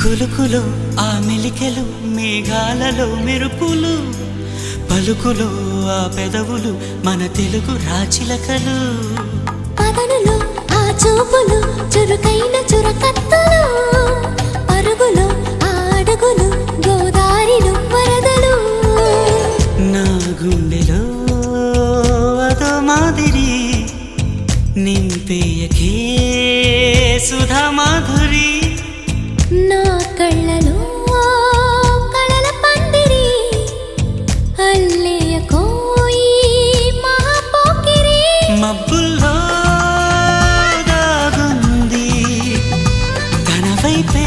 కులుకులో ఆ మెలికెలు మేఘాలలో మెరుపులు పలుకులో ఆ పెదవులు మన తెలుగు రాచిలకలు పదనులో ఆ చూపులు చురుకైన చురకత్తలు పరుగులో ఆ అడుగులు గోదారిలో వరదలు నా గుండెలో అదో మాదిరి నింపేయకే సుధా మాధురి నా కళ్ళలో కళల పందిరి అల్లేయ కోయి మహాపోకిరి మబ్బుల్లో దాగుంది తన వైపే